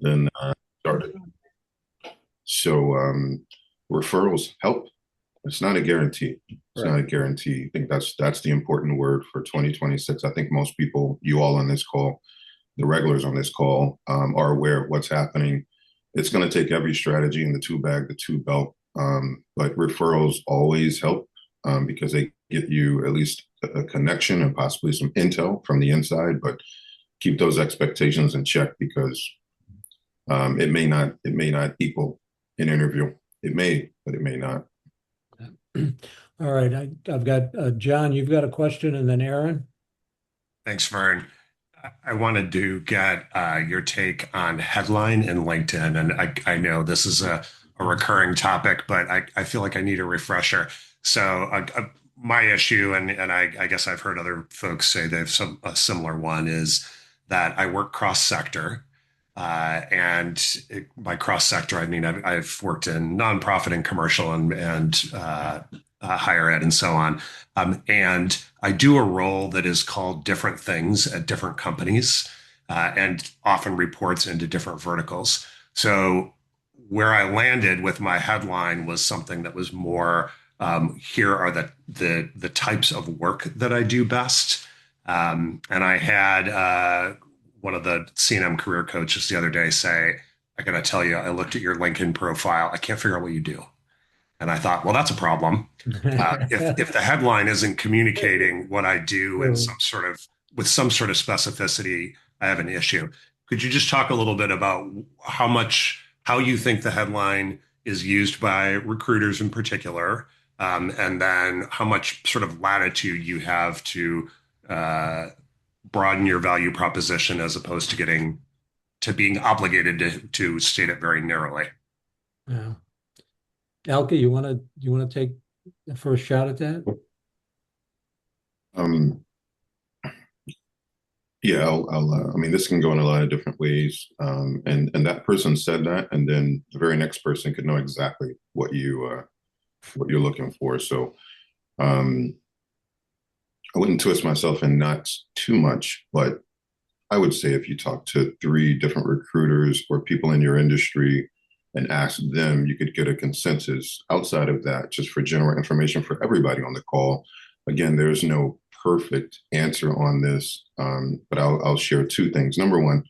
then started. So referrals help. It's not a guarantee. It's not Right. a guarantee. I think that's the important word for 2026. I think most people, you all on this call, the regulars on this call, are aware of what's happening. It's going to take every strategy in the two bag, the two belt. But referrals always help because they get you at least a connection and possibly some intel from the inside. But keep those expectations in check because it may not equal an interview. It may, but it may not. All right. I've got John, you've got a question, and then Aaron. Thanks, Vern. I wanted to get your take on headline in LinkedIn. And I know this is a recurring topic, but I feel like I need a refresher. So my issue, and I guess I've heard other folks say they've a similar one, is that I work cross sector. By cross sector, I mean I've worked in nonprofit and commercial and higher ed and so on. And I do a role that is called different things at different companies and often reports into different verticals. So where I landed with my headline was something that was more here are the types of work that I do best. And I had one of the C&M career coaches the other day say, I got to tell you, I looked at your LinkedIn profile. I can't figure out what you do. And I thought, well, that's a problem. If the headline isn't communicating what I do in So, some sort of with some sort of specificity, I have an issue. Could you just talk a little bit about how you think the headline is used by recruiters in particular, and then how much sort of latitude you have to uh, broaden your value proposition as opposed to getting to being obligated to state it very narrowly? yeah. Elke, you want to take the first shot at that? Um, yeah, I mean, this can go in a lot of different ways. And that person said that, and then the very next person could know exactly what you're looking for. So um, I wouldn't twist myself in knots too much, but I would say if you talk to three different recruiters or people in your industry and ask them, you could get a consensus outside of that, just for general information for everybody on the call. Again, there's no perfect answer on this, but I'll share two things. Number one,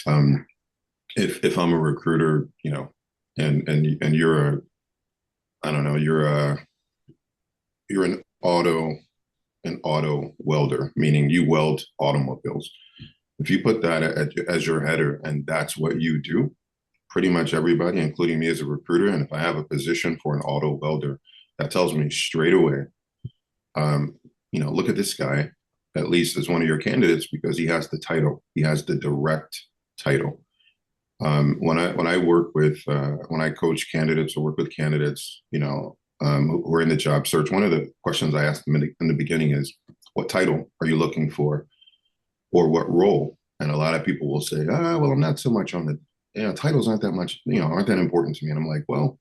um, if I'm a recruiter, and you're a, I don't know, you're an auto welder, meaning you weld automobiles. If you put that as your header and that's what you do, pretty much everybody, including me as a recruiter, and if I have a position for an auto welder, that tells me straight away, um, look at this guy, at least as one of your candidates, because he has the title, he has the direct title. When I work with when I coach candidates or work with candidates, who are in the job search, one of the questions I ask them in the beginning is, "What title are you looking for, or what role?" And a lot of people will say, well, I'm not so much on the, titles aren't that much, aren't that important to me." And I'm like, well,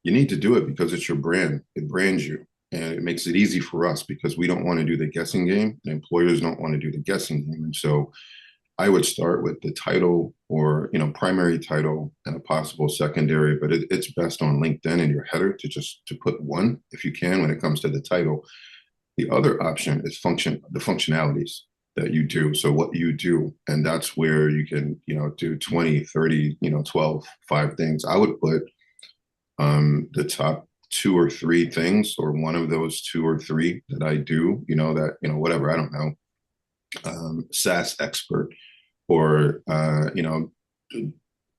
you need to do it because it's your brand. It brands you. And it makes it easy for us because we don't want to do the guessing game. And employers don't want to do the guessing game. And so I would start with the title or, primary title and a possible secondary, but it's best on LinkedIn in your header to put one if you can when it comes to the title. The other option is the functionalities that you do. So what you do, and that's where you can, do 20, 30, 12, 5 things. I would put the top two or three things, or one of those two or three that I do, whatever, I don't know, SaaS expert or,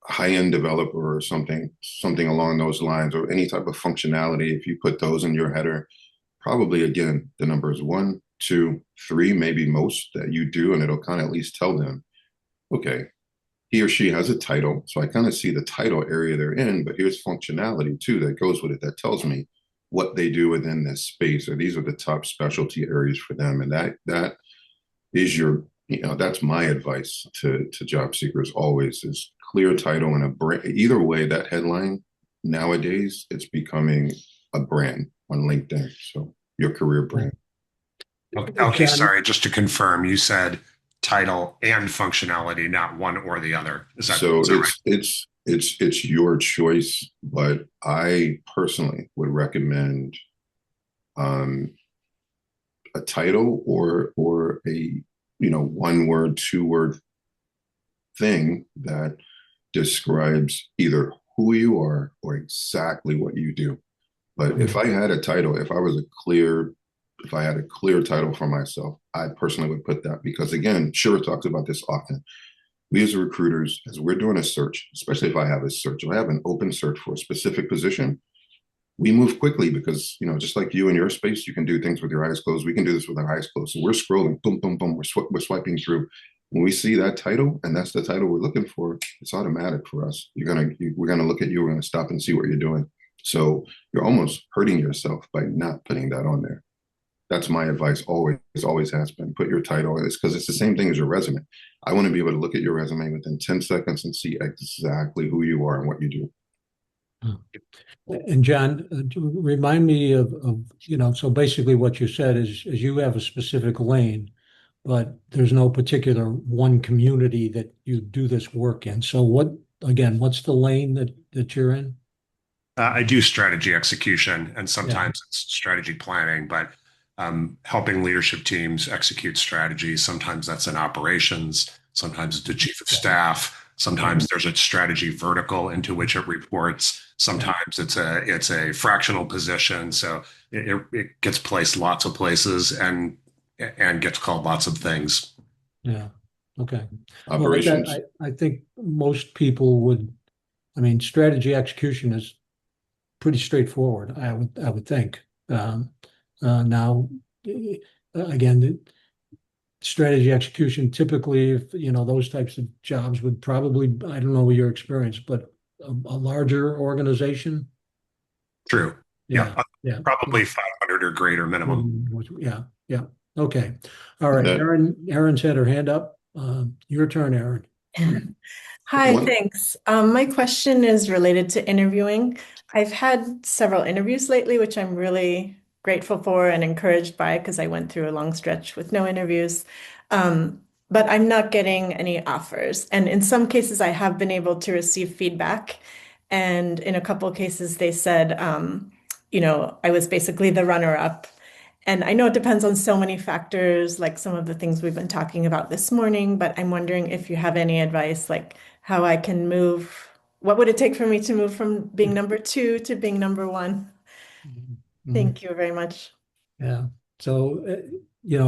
high-end developer or something along those lines, or any type of functionality. If you put those in your header, probably again, the numbers one, two, three, maybe most that you do, and it'll kind of at least tell them, okay, he or she has a title. So I kind of see the title area they're in, but here's functionality too that goes with it that tells me what they do within this space, or these are the top specialty areas for them. And that is that's my advice to job seekers always is clear title and a brand. Either way, that headline nowadays, it's becoming a brand on LinkedIn. So your career brand. Okay, John, sorry, just to confirm, you said title and functionality, not one or the other. So Is that right? it's your choice, but I personally would recommend um, a title or a one word, two word thing that describes either who you are or exactly what you do. But if I had a title, if I had a clear title for myself, I personally would put that because again, Shira talks about this often. We as recruiters, as we're doing a search, especially if I have a search, if I have an open search for a specific position, we move quickly because just like you in your space, you can do things with your eyes closed. We can do this with our eyes closed. So we're scrolling, boom, boom, boom. We're swiping through. When we see that title, and that's the title we're looking for, it's automatic for us. We're gonna look at you. We're gonna stop and see what you're doing. So you're almost hurting yourself by not putting that on there. That's my advice. Always has been. Put your title. It's because it's the same thing as your resume. I want to be able to look at your resume within 10 seconds and see exactly who you are and what you do. And John, remind me of, so basically what you said is you have a specific lane, but there's no particular one community that you do this work in. So what's the lane that you're in? I do strategy execution and Yeah, sometimes it's strategy planning, but helping leadership teams execute strategies. Sometimes that's in operations, sometimes it's the chief of staff, sometimes there's a strategy vertical into which it reports. yeah, Sometimes it's a fractional position, so it gets placed lots of places and gets called lots of things. yeah. Okay. Well, Operations. I think most people would, I mean, strategy execution is pretty straightforward, I would think. Now, again, the strategy execution typically, if those types of jobs would probably, I don't know your experience, but a larger organization. True. Yeah. Yeah, yeah, Probably 500 or greater minimum. yeah, yeah. Okay. All And right. that Erin's had her hand up. Your turn, Erin. Hi, one, thanks. My question is related to interviewing. I've had several interviews lately, which I'm really grateful for and encouraged by because I went through a long stretch with no interviews. But I'm not getting any offers. And in some cases, I have been able to receive feedback. And in a couple of cases, they said, I was basically the runner-up. And I know it depends on so many factors, like some of the things we've been talking about this morning, but I'm wondering if you have any advice, like how I can move. What would it take for me to move from being number two to being number one? Mhm. Thank you very much. Yeah. So,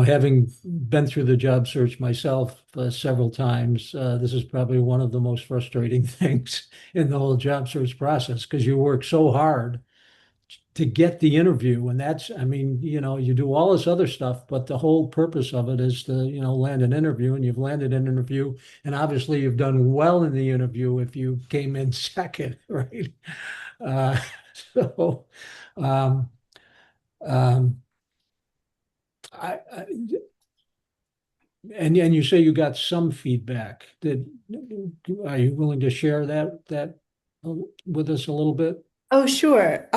having been through the job search myself several times, this is probably one of the most frustrating things in the whole job search process because you work so hard to get the interview. And I mean, you do all this other stuff, but the whole purpose of it is to, land an interview, and you've landed an interview. And obviously, you've done well in the interview if you came in second, right? Uh, so, um, um, I, and you say you got some feedback. Are you willing to share that with us a little bit? Oh, sure.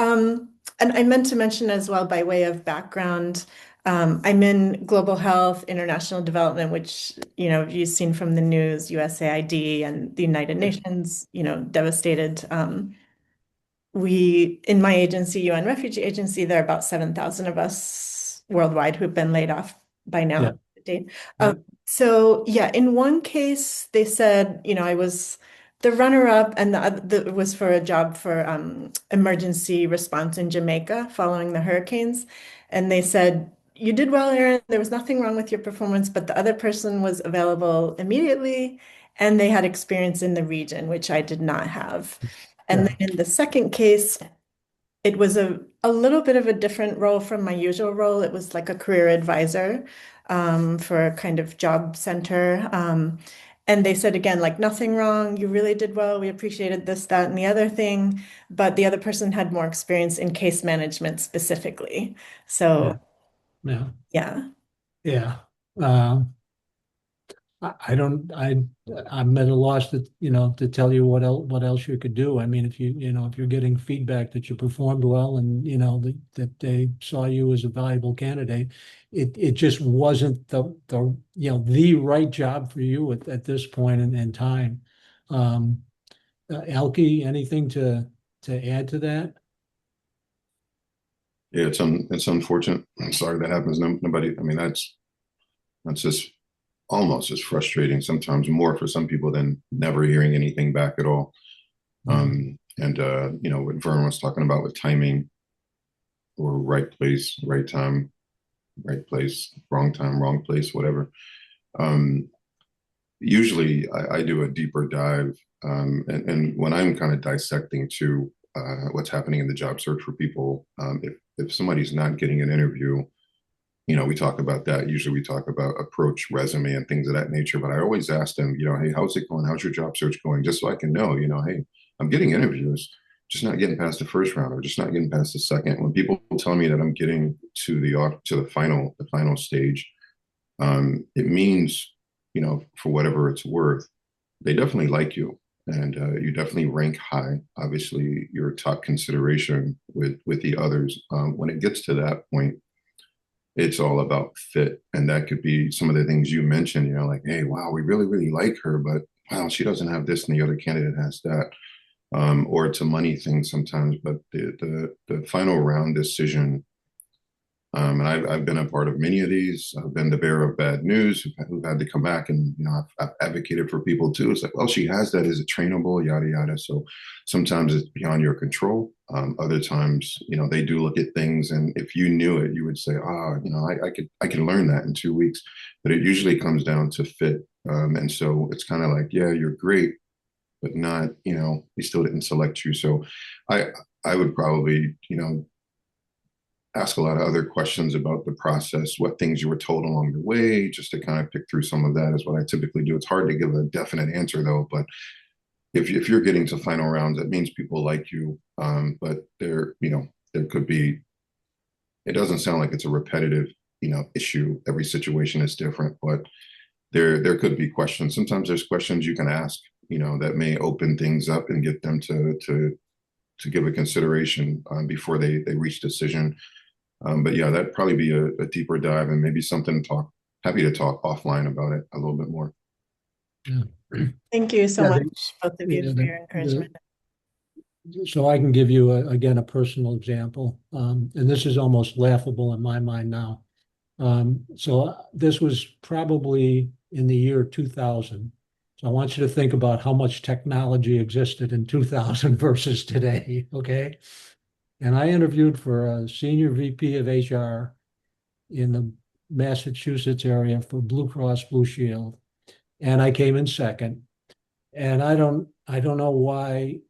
And I meant to mention as well, by way of background, I'm in global health, international development, which, you've seen from the news, USAID and the United Nations, devastated. In my agency, UN Refugee Agency, there are about 7,000 of us worldwide who've been laid off by Yeah, now. To date. yeah, So yeah, in one case, they said, I was the runner-up, and it was for a job for emergency response in Jamaica following the hurricanes. And they said, you did well, Erin. There was nothing wrong with your performance, but the other person was available immediately, and they had experience in the region, which I did not have. And yeah, then in the second case, it was a little bit of a different role from my usual role. It was like a career advisor for a kind of job center. And they said again, like, nothing wrong. You really did well. We appreciated this, that, and the other thing. But the other person had more experience in case management specifically. yeah, So, yeah, yeah. yeah. Um, I'm at a loss to, to tell you what else you could do. I mean, if you're getting feedback that you performed well and, that they saw you as a valuable candidate, it just wasn't the right job for you at this point in time. Um, Elke, anything to add to that? Yeah, it's unfortunate. I'm sorry that happens. Nobody. I mean, that's just almost as frustrating. Sometimes more for some people than never hearing anything back at all. And what Vern was talking about with timing or right place, right time, right place, wrong time, wrong place, whatever. Um, Usually I do a deeper dive. And when I'm kind of dissecting to what's happening in the job search for people, if somebody's not getting an interview, we talk about that. Usually we talk about approach, resume, and things of that nature. But I always ask them, hey, how's it going? How's your job search going? Just so I can know, hey, I'm getting interviews, just not getting past the first round or just not getting past the second. When people tell me that I'm getting to the final stage, it means, for whatever it's worth, they definitely like you. And you definitely rank high. Obviously, you're a top consideration with the others. When it gets to that point, it's all about fit. And that could be some of the things you mentioned, like, hey, wow, we really, really like her, but wow, she doesn't have this and the other candidate has that. Or it's a money thing sometimes, but the final round decision, and I've been a part of many of these. I've been the bearer of bad news who've had to come back, and I've advocated for people too. It's like, well, she has that. Is it trainable? Yada yada. So sometimes it's beyond your control. Other times, they do look at things, and if you knew it, you would say, I can learn that in 2 weeks. But it usually comes down to fit, and so it's kind of like, yeah, you're great, but not, we still didn't select you. So I I would probably, ask a lot of other questions about the process, what things you were told along the way, just to kind of pick through some of that is what I typically do. It's hard to give a definite answer though, but if you're getting to final rounds, that means people like you. But there could be, it doesn't sound like it's a repetitive, issue. Every situation is different, but there could be questions. Sometimes there's questions you can ask, that may open things up and get them to give a consideration before they reach decision. But yeah, that'd probably be a deeper dive and maybe something to talk. Happy to talk offline about it a little bit more. Yeah. Thank you so Yeah, much, both of you, for your encouragement. So I can give you again a personal example, and this is almost laughable in my mind now. So this was probably in the year 2000. So I want you to think about how much technology existed in 2000 versus today. Okay. And I interviewed for a senior VP of HR in the Massachusetts area for Blue Cross Blue Shield. And I came in second. And I don't know why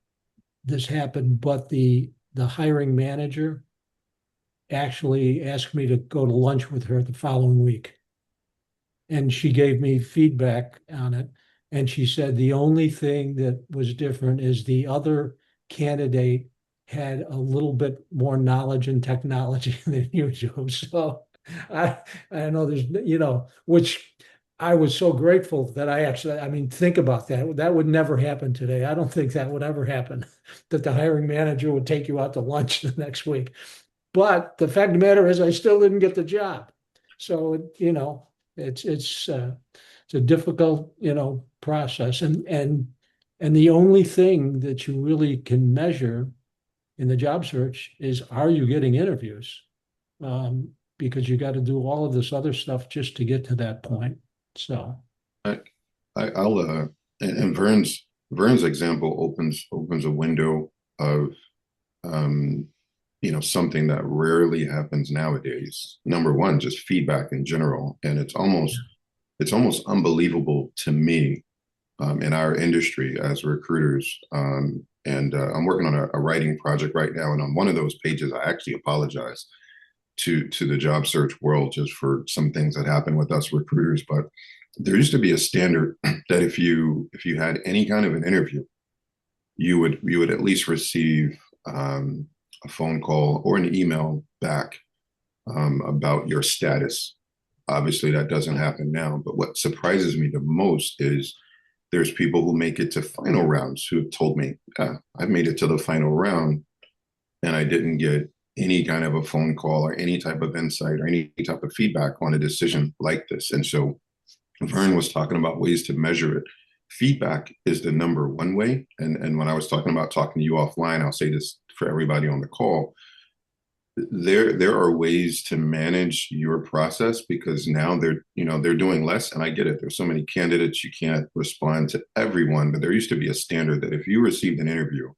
this happened, but the hiring manager actually asked me to go to lunch with her the following week. And she gave me feedback on it. And she said the only thing that was different is the other candidate had a little bit more knowledge in technology than you do. So I know which I was so grateful that I mean, think about that. That would never happen today. I don't think that would ever happen, that the hiring manager would take you out to lunch the next week. But the fact of the matter is, I still didn't get the job. So, it's a difficult, process. And the only thing that you really can measure in the job search is, are you getting interviews? Because you got to do all of this other stuff just to get to that point. So I, I'll and Vern's example opens a window of something that rarely happens nowadays. Number one, just feedback in general, and it's almost unbelievable to me, in our industry as recruiters. And I'm working on a writing project right now, and on one of those pages, I actually apologize to the job search world just for some things that happen with us recruiters. But there used to be a standard that if you had any kind of an interview, you would at least receive a phone call or an email back about your status. Obviously, that doesn't happen now. But what surprises me the most is there's people who make it to final rounds who have told me, I've made it to the final round and I didn't get any kind of a phone call or any type of insight or any type of feedback on a decision like this. And so Vern was talking about ways to measure it. Feedback is the number one way. And when I was talking about talking to you offline, I'll say this for everybody on the call. There are ways to manage your process because now they're doing less, and I get it. There's so many candidates, you can't respond to everyone, but there used to be a standard that if you received an interview,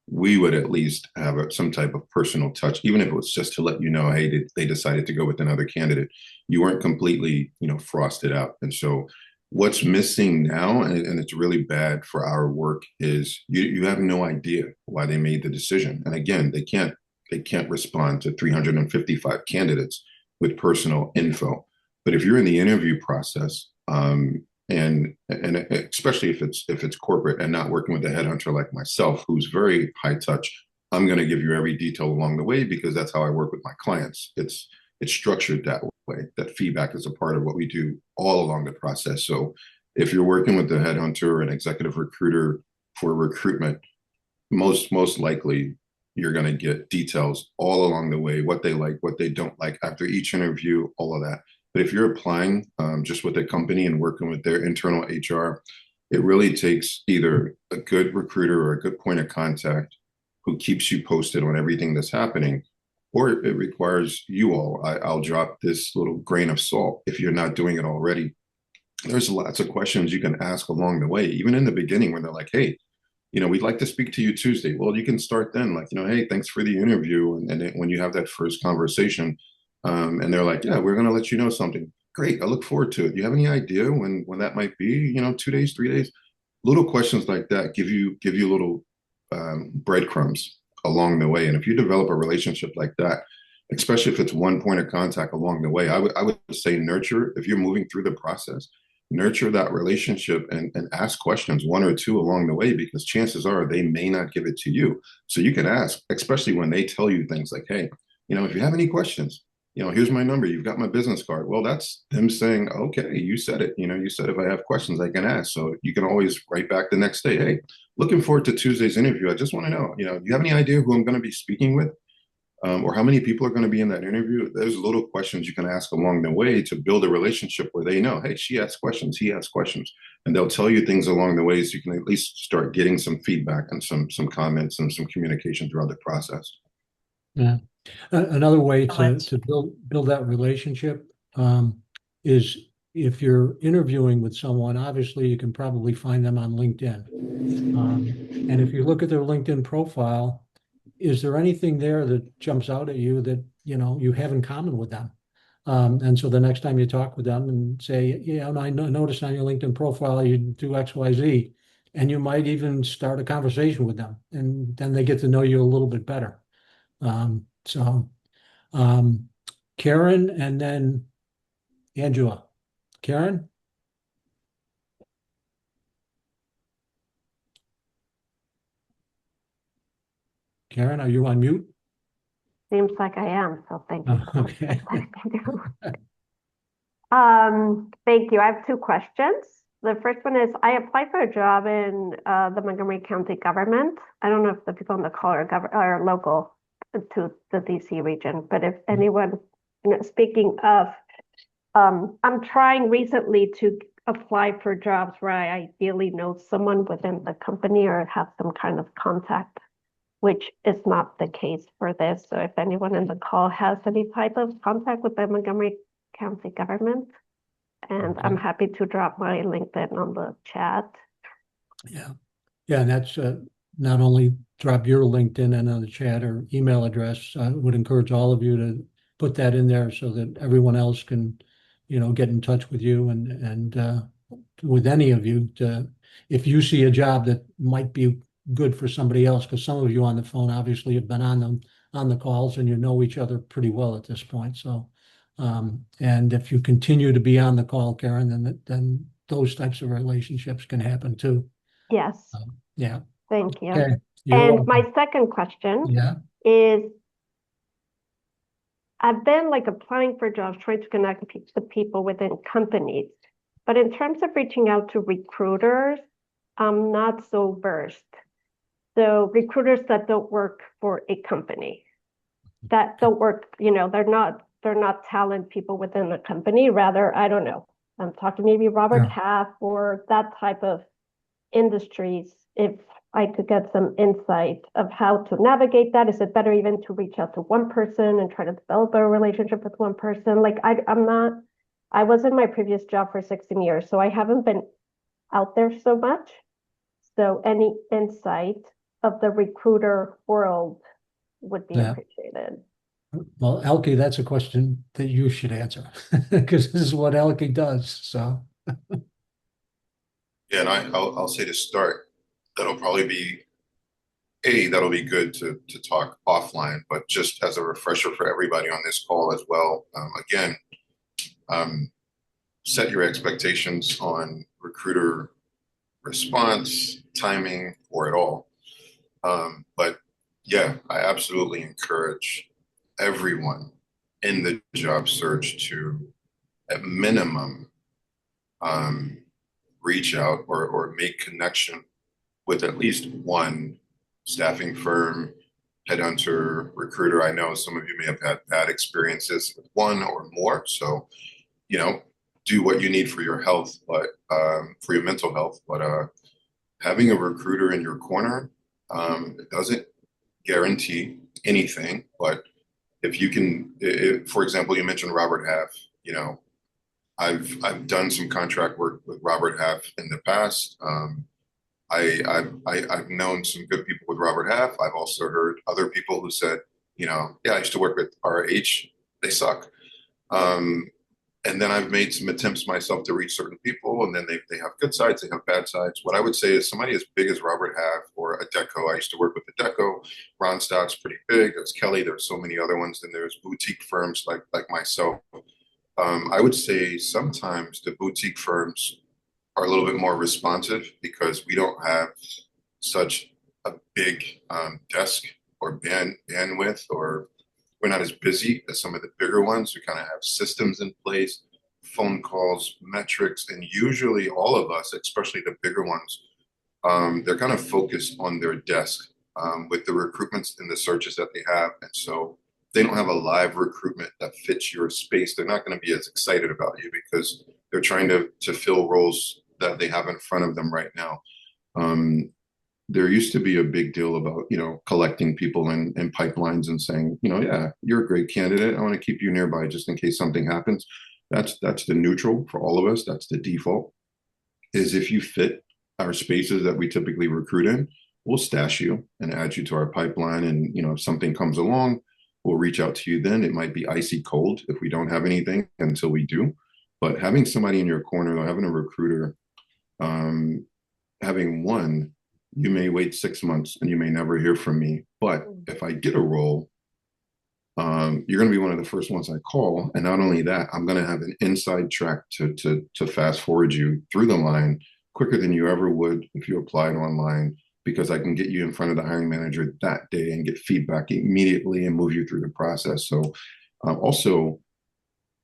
we would at least have some type of personal touch, even if it was just to let you know, hey, they decided to go with another candidate. You weren't completely, frosted out. And so what's missing now, and it's really bad for our work, is you have no idea why they made the decision. And again, they can't respond to 355 candidates with personal info. But if you're in the interview process, and especially if it's corporate and not working with a headhunter like myself, who's very high touch, I'm going to give you every detail along the way because that's how I work with my clients. It's structured that way. That feedback is a part of what we do all along the process. So if you're working with the headhunter or an executive recruiter for recruitment, most likely you're going to get details all along the way, what they like, what they don't like after each interview, all of that. But if you're applying just with a company and working with their internal HR, it really takes either a good recruiter or a good point of contact who keeps you posted on everything that's happening, or it requires you all. I'll drop this little grain of salt if you're not doing it already. There's lots of questions you can ask along the way, even in the beginning when they're like, hey, we'd like to speak to you Tuesday. Well, you can start then, like, hey, thanks for the interview. And then when you have that first conversation, and they're like, yeah, we're going to let you know something. Great. I look forward to it. Do you have any idea when that might be? 2 days, 3 days? Little questions like that give you little breadcrumbs along the way. And if you develop a relationship like that, especially if it's one point of contact along the way, I would say nurture. If you're moving through the process, nurture that relationship and ask questions, one or two along the way, because chances are they may not give it to you. So you can ask, especially when they tell you things like, hey, if you have any questions, here's my number. You've got my business card. Well, that's them saying, okay, you said it. You said if I have questions, I can ask. So you can always write back the next day. Hey, looking forward to Tuesday's interview. I just want to know, do you have any idea who I'm going to be speaking with? Or how many people are going to be in that interview? There's little questions you can ask along the way to build a relationship where they know, hey, she asks questions, he asks questions, and they'll tell you things along the way so you can at least start getting some feedback and some comments and some communication throughout the process. Yeah. Another way to build that relationship is if you're interviewing with someone, obviously you can probably find them on LinkedIn. And if you look at their LinkedIn profile, is there anything there that jumps out at you that you have in common with them? And so the next time you talk with them and say, yeah, I noticed on your LinkedIn profile you do X, Y, Z, and you might even start a conversation with them, and then they get to know you a little bit better. So Karen and then Angela. Karen? Karen, are you on mute? Seems like I am, so thank you. Okay. Thank you. I have two questions. The first one is, I applied for a job in the Montgomery County government. I don't know if the people on the call are local to the DC region, but if anyone, speaking of, I'm trying recently to apply for jobs where I ideally know someone within the company or have some kind of contact, which is not the case for this. So if anyone in the call has any type of contact with the Montgomery County government, and I'm happy to drop my LinkedIn on the chat. Yeah. Yeah, and that's not only drop your LinkedIn and on the chat or email address. I would encourage all of you to put that in there so that everyone else can, get in touch with you and with any of you if you see a job that might be good for somebody else, because some of you on the phone obviously have been on the calls and you know each other pretty well at this point. So, and if you continue to be on the call, Karen, then those types of relationships can happen too. Yes. Yeah. Thank you. Okay. And my second question Yeah. is, I've been like applying for jobs, trying to connect with people within companies. But in terms of reaching out to recruiters, I'm not so versed. So recruiters that don't work for a company, that don't work, they're not talent people within the company. Rather, I don't know. I'm talking maybe Robert Yeah. Half or that type of industries. If I could get some insight of how to navigate that, is it better even to reach out to one person and try to develop a relationship with one person? Like I'm not. I was in my previous job for 16 years, so I haven't been out there so much. So any insight of the recruiter world would be Yeah. appreciated. Well, Elke, that's a question that you should answer because this is what Elke does. So, Yeah, and I'll say to start, that'll probably be that'll be good to talk offline, but just as a refresher for everybody on this call as well. Again, um, set your expectations on recruiter response, timing, or at all. But yeah, I absolutely encourage everyone in the job search to, at minimum, um, reach out or make connection with at least one staffing firm, headhunter, recruiter. I know some of you may have had bad experiences with one or more. So, you know, do what you need for your health, but for your mental health. But having a recruiter in your corner, it doesn't guarantee anything. But if you can, for example, you mentioned Robert Half, you know, I've done some contract work with Robert Half in the past. I've known some good people with Robert Half. I've also heard other people who said, you know, yeah, I used to work with RH. They suck. Um, and then I've made some attempts myself to reach certain people, and then they have good sides, they have bad sides. What I would say is somebody as big as Robert Half or a Deco. I used to work with the Deco. Ron Stock's pretty big. There's Kelly. There's so many other ones. Then there's boutique firms like myself. I would say sometimes the boutique firms are a little bit more responsive because we don't have such a big desk or bandwidth, or we're not as busy as some of the bigger ones who kind of have systems in place, phone calls, metrics, and usually all of us, especially the bigger ones, they're kind of focused on their desk with the recruitments and the searches that they have. And so they don't have a live recruitment that fits your space. They're not going to be as excited about you because they're trying to fill roles that they have in front of them right now. Um, there used to be a big deal about, you know, collecting people in pipelines and saying, you know, yeah, you're a great candidate. I want to keep you nearby just in case something happens. That's the neutral for all of us. That's the default. Is if you fit our spaces that we typically recruit in, we'll stash you and add you to our pipeline. And, you know, if something comes along, we'll reach out to you then. It might be icy cold if we don't have anything until we do. But having somebody in your corner, or having a recruiter, um, having one, you may wait 6 months and you may never hear from me. But if I get a role, you're going to be one of the first ones I call. And not only that, I'm going to have an inside track to fast forward you through the line quicker than you ever would if you applied online, because I can get you in front of the hiring manager that day and get feedback immediately and move you through the process. So also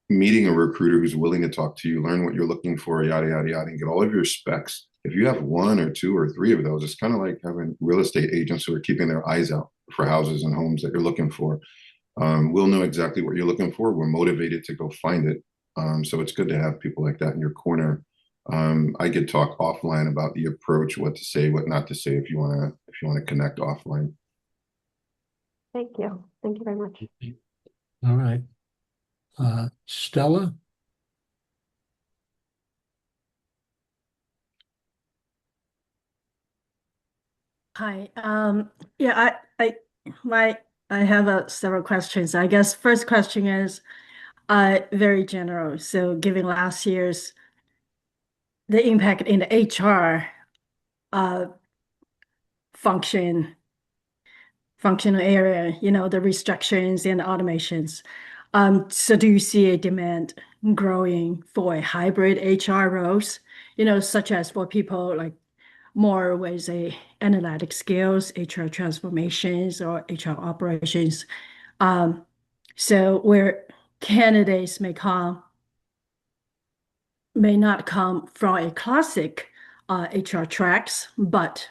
meeting a recruiter who's willing to talk to you, learn what you're looking for, yada, yada, yada, and get all of your specs. If you have one or two or three of those, it's kind of like having real estate agents who are keeping their eyes out for houses and homes that you're looking for. We'll know exactly what you're looking for. We're motivated to go find it. So it's good to have people like that in your corner. I could talk offline about the approach, what to say, what not to say, if you want to connect offline. Thank you. Thank you very much. all right. Stella? Hi. Yeah, my I have several questions. I guess first question is very general. So given last year's the impact in the HR uh function functional area, the restrictions and automations. So do you see a demand growing for a hybrid HR roles, such as for people like more with a analytic skills, HR transformations, or HR operations? Um, So where candidates may not come from a classic HR tracks, but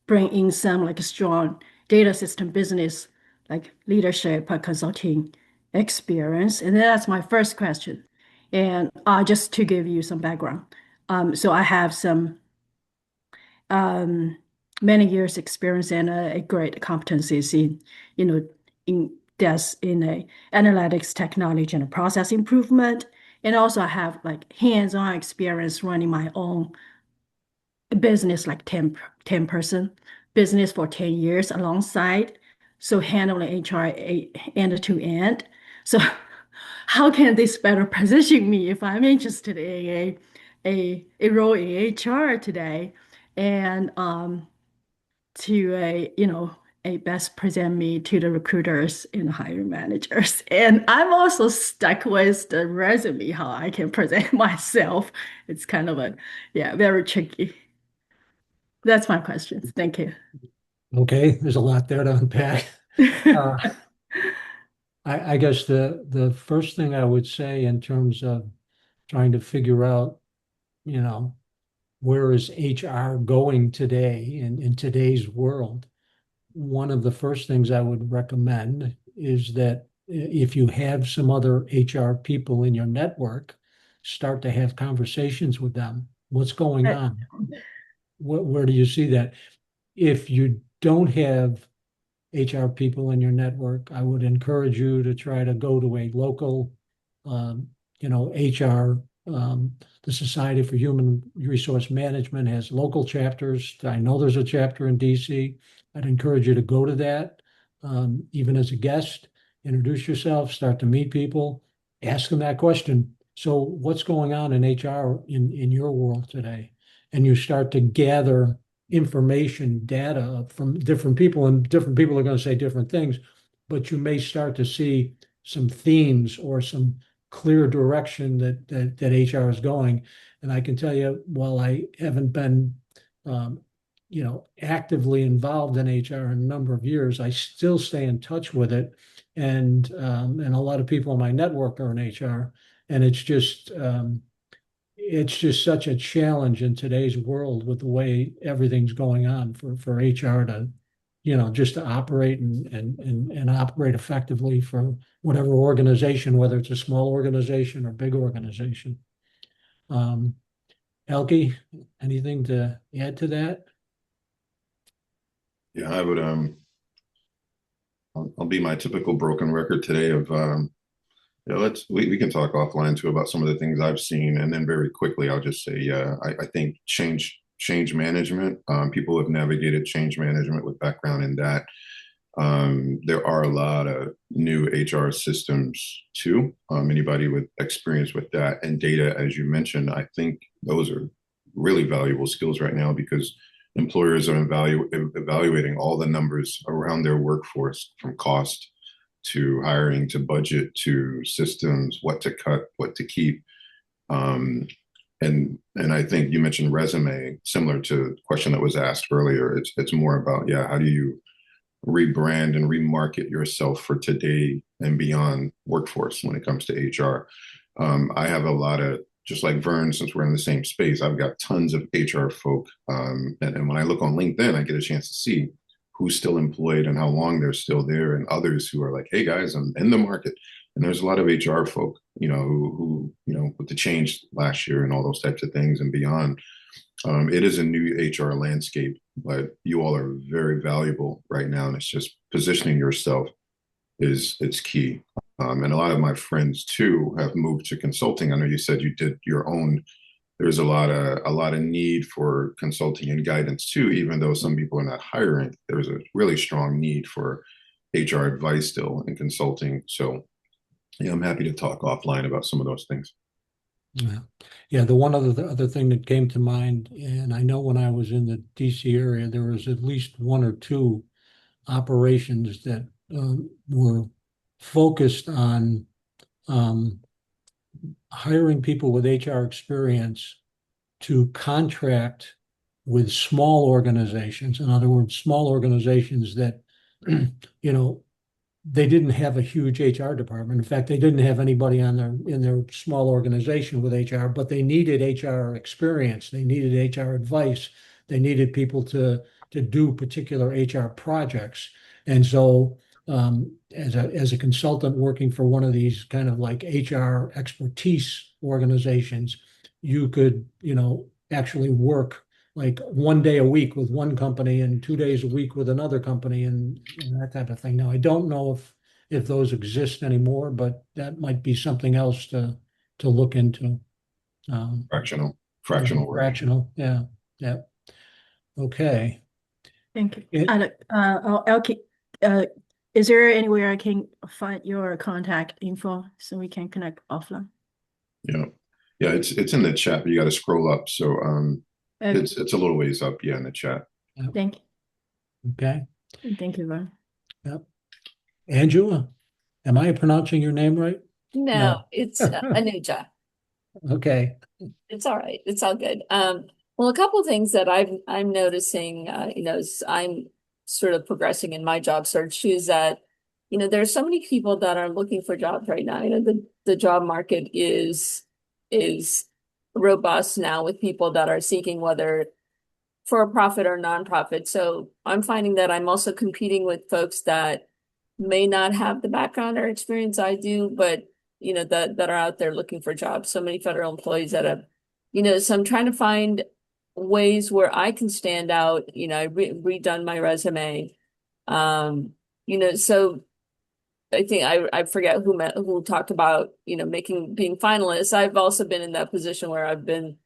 bring in some like strong data system business, like leadership consulting experience. And that's my first question. And just to give you some background. So I have some um, many years experience and a great competencies in, in a analytics technology and process improvement. And also I have like hands-on experience running my own business, like 10 person business for 10 years alongside. So handling HR end to end. So how can this better position me if I'm interested in a role in HR today? And to a best present me to the recruiters and hiring managers. And I'm also stuck with the resume, how I can present myself. It's kind of very tricky. That's my questions. Thank you. Okay, there's a lot there to unpack. Uh, I guess the first thing I would say in terms of trying to figure out, you know, where is HR going today in today's world, one of the first things I would recommend is that if you have some other HR people in your network, start to have conversations with them. What's going Right. on? Where do you see that? If you don't have HR people in your network, I would encourage you to try to go to a local, HR. The Society for Human Resource Management has local chapters. I know there's a chapter in DC. I'd encourage you to go to that, even as a guest, introduce yourself, start to meet people, ask them that question. So what's going on in HR in your world today? And you start to gather information, data from different people, and different people are going to say different things, but you may start to see some themes or some clear direction that HR is going. And I can tell you, while I haven't been, actively involved in HR in a number of years, I still stay in touch with it, and a lot of people in my network are in HR, and it's just such a challenge in today's world with the way everything's going on for HR to, just to operate and operate effectively for whatever organization, whether it's a small organization or big organization. Um, Elke, anything to add to that? Yeah, I would I'll be my typical broken record today of yeah, we can talk offline too about some of the things I've seen, and then very quickly I'll just say, yeah, I think change management. People have navigated change management with background in that. There are a lot of new HR systems too. Anybody with experience with that and data, as you mentioned, I think those are really valuable skills right now because employers are evaluating all the numbers around their workforce from cost to hiring to budget to systems, what to cut, what to keep. Um, and I think you mentioned resume, similar to the question that was asked earlier. It's more about, yeah, how do you rebrand and remarket yourself for today and beyond workforce when it comes to HR. I have a lot of, just like Vern, since we're in the same space, I've got tons of HR folk. And when I look on LinkedIn, I get a chance to see who's still employed and how long they're still there, and others who are like, hey guys, I'm in the market. And there's a lot of HR folk, who with the change last year and all those types of things and beyond. It is a new HR landscape, but you all are very valuable right now, and it's just positioning yourself is it's key. And a lot of my friends too have moved to consulting. I know you said you did your own. There's a lot of need for consulting and guidance too, even though some people are not hiring. There's a really strong need for HR advice still in consulting. So yeah, I'm happy to talk offline about some of those things. Yeah. Yeah, the other thing that came to mind, and I know when I was in the DC area, there was at least one or two operations that were focused on um, hiring people with HR experience to contract with small organizations. In other words, small organizations that, you know, they didn't have a huge HR department. In fact, they didn't have anybody on in their small organization with HR, but they needed HR experience. They needed HR advice. They needed people to do particular HR projects. And so, as a consultant working for one of these kind of like HR expertise organizations, you could, actually work like 1 day a week with one company and 2 days a week with another company and that type of thing. Now, I don't know if those exist anymore, but that might be something else to look into. Fractional work. Fractional, yeah, yeah. Okay. Thank you. It- Okay. Is there anywhere I can find your contact info so we can connect offline? Yeah. Yeah, it's in the chat, but you got to scroll up. So Okay. it's a little ways up, yeah, in the chat. Thank Okay. you. Thank you, Ron. Yep. Angela, am I pronouncing your name right? No, it's Anuja. Okay. It's all right. It's all good. Well, a couple of things that I'm noticing, as I'm sort of progressing in my job search is that, there's so many people that are looking for jobs right now. The job market is robust now with people that are seeking whether for a profit or nonprofit. So I'm finding that I'm also competing with folks that may not have the background or experience I do, but that are out there looking for jobs. So many federal employees that have, so I'm trying to find ways where I can stand out. I redone my resume. So I think I forget who talked about, being finalists. I've also been in that position where I've been,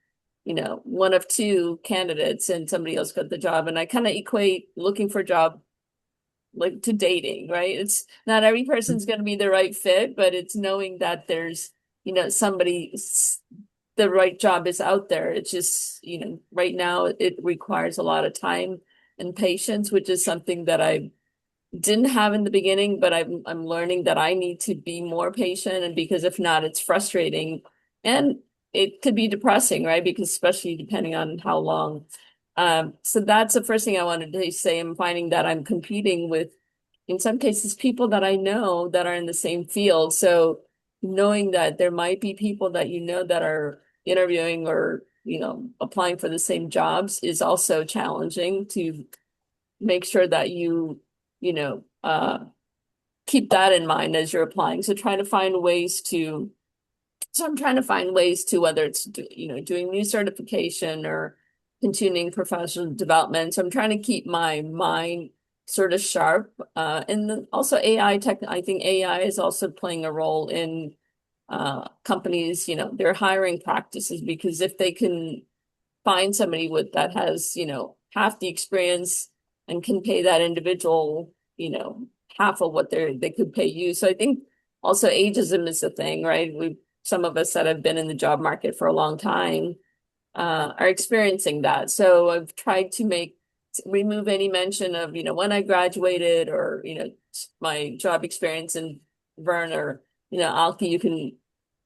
one of two candidates and somebody else got the job. And I kind of equate looking for a job like to dating, right? It's not every person's going to be the right fit, but it's knowing that there's, somebody, the right job is out there. It's just, right now it requires a lot of time and patience, which is something that I didn't have in the beginning, but I'm learning that I need to be more patient, and because if not, it's frustrating and it could be depressing, right? Because especially depending on how long. So that's the first thing I wanted to say. I'm finding that I'm competing with, in some cases, people that I know that are in the same field. So knowing that there might be people that that are interviewing or, applying for the same jobs is also challenging to make sure that you know, keep that in mind as you're applying. So I'm trying to find ways to, whether it's, doing new certification or continuing professional development. So I'm trying to keep my mind sort of sharp. Also AI tech, I think AI is also playing a role in companies, their hiring practices, because if they can find somebody that has, half the experience and can pay that individual, half of what they could pay you. So I think also ageism is a thing, right? Some of us that have been in the job market for a long time are experiencing that. So I've tried to remove any mention of, when I graduated or, my job experience. And Vern or, Alki, you can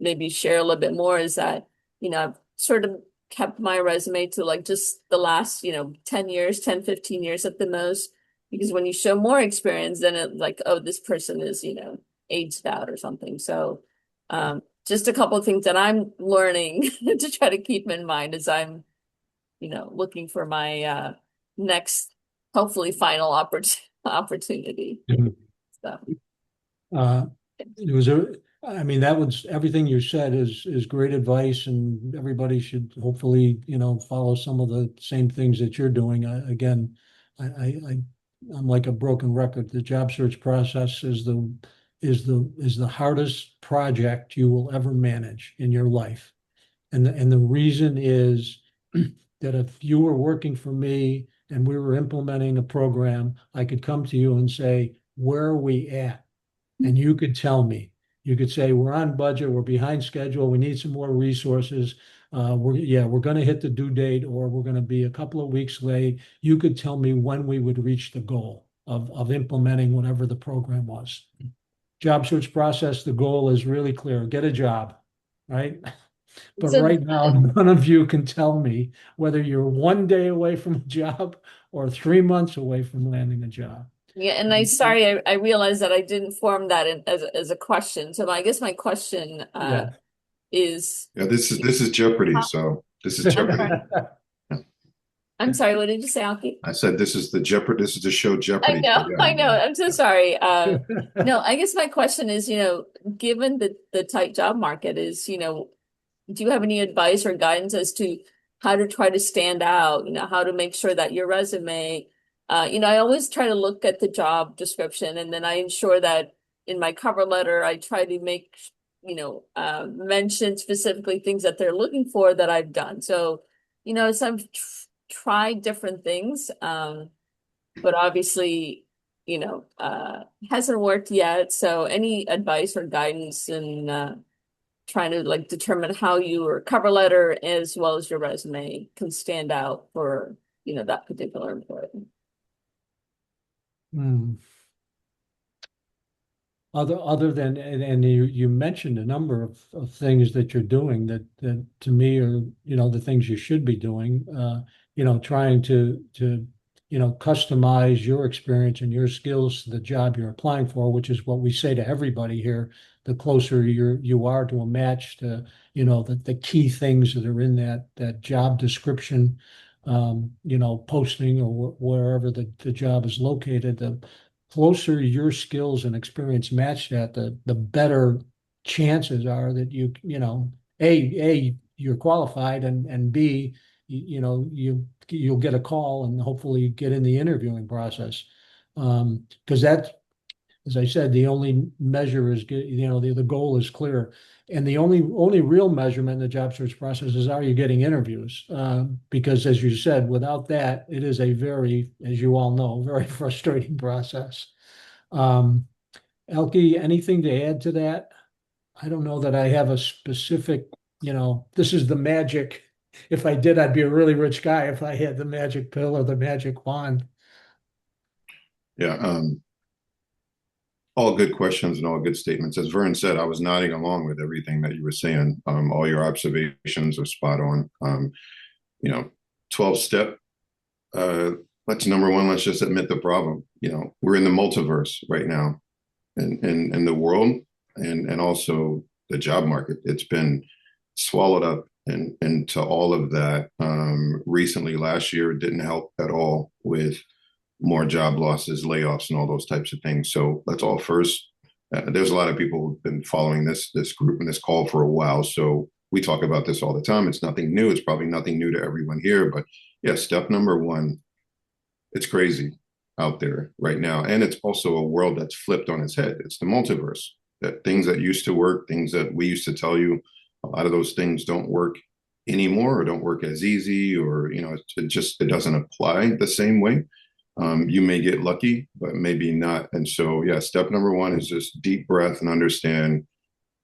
maybe share a little bit more, is that, I've sort of kept my resume to like just the last, 10 years, 10, 15 years at the most, because when you show more experience, then it's like, oh, this person is, aged out or something. So, just a couple of things that I'm learning to try to keep in mind as I'm, looking for my next, hopefully final opportunity. Mhm. So, Uh, it was I mean, that was everything you said is great advice, and everybody should hopefully, follow some of the same things that you're doing. Again, I'm like a broken record. The job search process is the hardest project you will ever manage in your life. And the reason is that if you were working for me and we were implementing a program, I could come to you and say, where are we at? And you could tell me. You could say, we're on budget, we're behind schedule, we need some more resources. We're going to hit the due date, or we're going to be a couple of weeks late. You could tell me when we would reach the goal of implementing whatever the program was. Job search process, the goal is really clear: get a job, right? But So- right now, none of you can tell me whether you're 1 day away from a job or 3 months away from landing a job. Yeah, and I realized that I didn't form that as a question. So I guess my question Yeah. is, Yeah, this is Jeopardy. So this is I'm Jeopardy. sorry. I'm sorry, what did you say, Alki? I said this is the Jeopardy. This is the show I Jeopardy. So know, yeah, I know. I'm so yeah. sorry. No, I guess my question is, given the tight job market is, do you have any advice or guidance as to how to try to stand out, how to make sure that your resume, I always try to look at the job description and then I ensure that in my cover letter, I try to make, mention specifically things that they're looking for that I've done. So, so I've tried different things, but obviously, hasn't worked yet. So any advice or guidance in, trying to like determine how your cover letter as well as your resume can stand out for, that particular employee. Hmm. Other than, and you mentioned a number of things that you're doing that to me are, the things you should be doing, trying to, customize your experience and your skills to the job you're applying for, which is what we say to everybody here. The closer you are to a match to, the key things that are in that job description, posting or wherever the job is located, the closer your skills and experience match that, the better chances are that you're qualified, and B, you'll get a call and hopefully get in the interviewing process. Because that's, as I said, the only measure is, the goal is clear. And the only real measurement in the job search process is, are you getting interviews? Because as you said, without that, it is a very, as you all know, very frustrating process. Um, Elke, anything to add to that? I don't know that I have a specific, this is the magic. If I did, I'd be a really rich guy if I had the magic pill or the magic wand. Yeah, all good questions and all good statements. As Vern said, I was nodding along with everything that you were saying. All your observations are spot on. 12 step. Let's number one, let's just admit the problem. We're in the multiverse right now, in the world, and also the job market. It's been swallowed up into all of that. Recently, last year, it didn't help at all with more job losses, layoffs, and all those types of things. So let's all first. There's a lot of people who've been following this group and this call for a while. So we talk about this all the time. It's nothing new. It's probably nothing new to everyone here. But yeah, step number one, it's crazy out there right now. And it's also a world that's flipped on its head. It's the multiverse. That things that used to work, things that we used to tell you, a lot of those things don't work anymore or don't work as easy, or it doesn't apply the same way. You may get lucky, but maybe not. And so, yeah, step number one is just deep breath and understand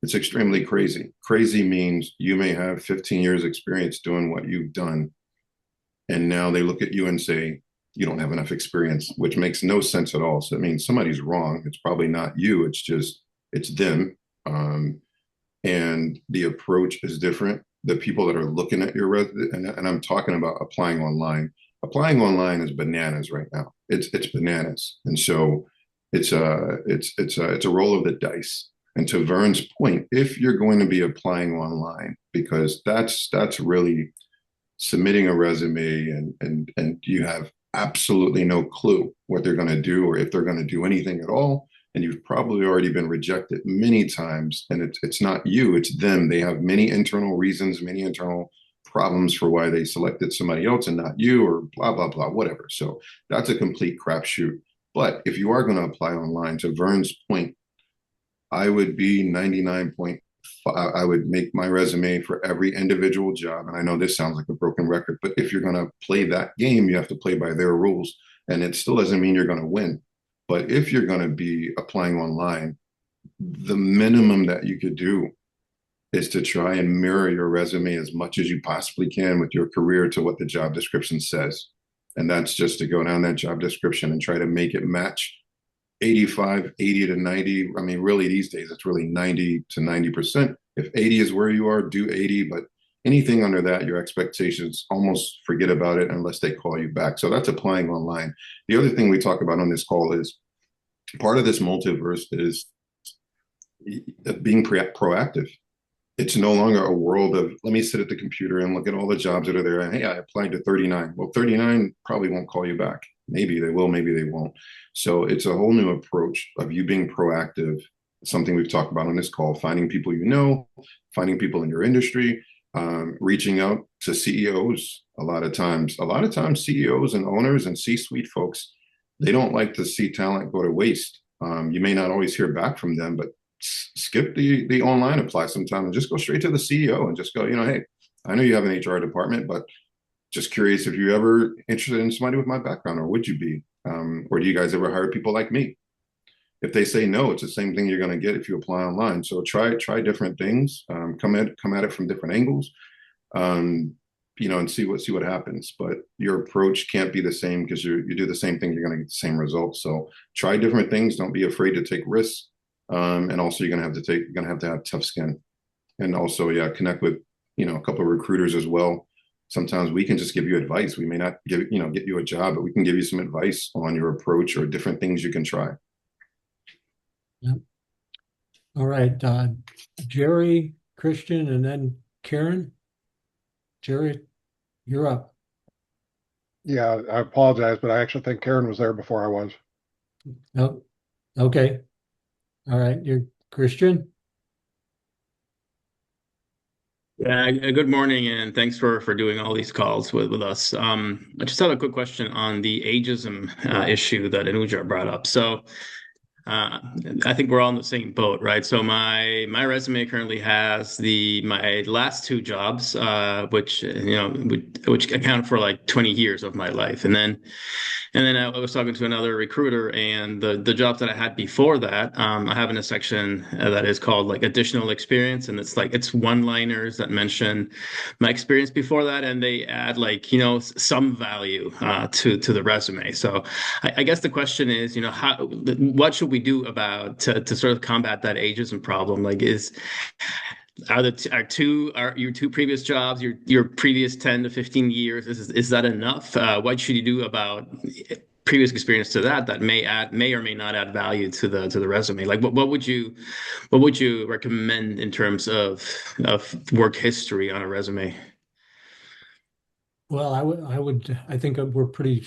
it's extremely crazy. Crazy means you may have 15 years experience doing what you've done. And now they look at you and say, you don't have enough experience, which makes no sense at all. So it means somebody's wrong. It's probably not you. It's them. And the approach is different. The people that are looking at your resume, and I'm talking about applying online. Applying online is bananas right now. It's bananas, and so it's a roll of the dice. And to Vern's point, if you're going to be applying online, because that's really submitting a resume, and you have absolutely no clue what they're going to do or if they're going to do anything at all, and you've probably already been rejected many times, and it's not you, it's them. They have many internal reasons, many internal problems for why they selected somebody else and not you, or blah blah blah, whatever. So that's a complete crapshoot. But if you are going to apply online, to Vern's point, I would be 99.5. I would make my resume for every individual job. And I know this sounds like a broken record, but if you're going to play that game, you have to play by their rules. And it still doesn't mean you're going to win. But if you're going to be applying online, the minimum that you could do is to try and mirror your resume as much as you possibly can with your career to what the job description says. And that's just to go down that job description and try to make it match 85, 80 to 90. I mean, really these days, it's really 90 to 90%. If 80 is where you are, do 80, but anything under that, your expectations, almost forget about it unless they call you back. So that's applying online. The other thing we talk about on this call is part of this multiverse is being proactive. It's no longer a world of let me sit at the computer and look at all the jobs that are there. And hey, I applied to 39. Well, 39 probably won't call you back. Maybe they will, maybe they won't. So it's a whole new approach of you being proactive, something we've talked about on this call, finding people you know, finding people in your industry, reaching out to CEOs. A lot of times CEOs and owners and C-suite folks, they don't like to see talent go to waste. You may not always hear back from them, but skip the online apply sometime and just go straight to the CEO and just go, hey, I know you have an HR department, but just curious if you're ever interested in somebody with my background, or would you be? Or do you guys ever hire people like me? If they say no, it's the same thing you're going to get if you apply online. So try different things, come at it from different angles, and see what happens. But your approach can't be the same because you do the same thing, you're going to get the same results. So try different things. Don't be afraid to take risks. And also you're going to have tough skin, and also, yeah, connect with, a couple of recruiters as well. Sometimes we can just give you advice. We may not get you a job, but we can give you some advice on your approach or different things you can try. Yep. All right. Jerry, Christian, and then Karen. Jerry, you're up. Yeah, I apologize, but I actually think Karen was there before I was. Oh, okay. All right. You're Christian. Yeah, good morning, and thanks for doing all these calls with us. I just have a quick question on the ageism issue that Anuja brought up. So, I think we're all in the same boat, right? So my resume currently has my last two jobs, which which account for like 20 years of my life, and then I was talking to another recruiter, and the jobs that I had before that, I have in a section that is called like additional experience, and it's one-liners that mention my experience before that, and they add like some value to the resume. So I guess the question is, what should we do about to sort of combat that ageism problem? Like, are your two previous jobs, your previous 10 to 15 years, is that enough? What should you do about previous experience to that may or may not add value to the resume? Like what would you recommend in terms of work history on a resume? Well, I think we're pretty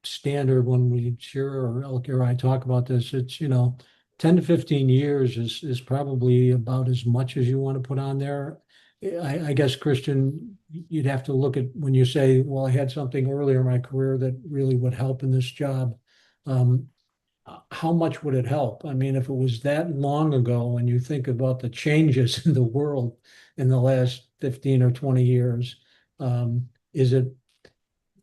standard when we share or Elke or I talk about this. It's 10 to 15 years is probably about as much as you want to put on there. I guess, Christian, you'd have to look at when you say, well, I had something earlier in my career that really would help in this job. How much would it help? I mean, if it was that long ago and you think about the changes in the world in the last 15 or 20 years, is it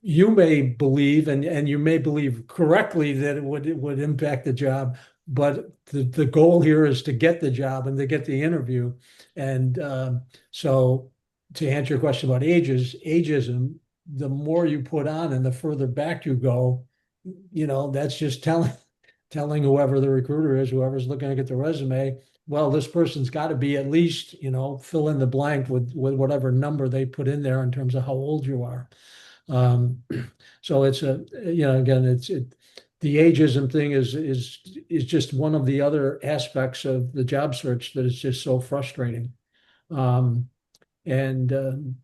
you may believe, and you may believe correctly, that it would impact the job, but the goal here is to get the job and to get the interview. And so to answer your question about ageism, the more you put on and the further back you go, that's just telling whoever the recruiter is, whoever's looking to get the resume, well, this person's got to be at least, fill in the blank with whatever number they put in there in terms of how old you are. So it's again, the ageism thing is just one of the other aspects of the job search that is just so frustrating. And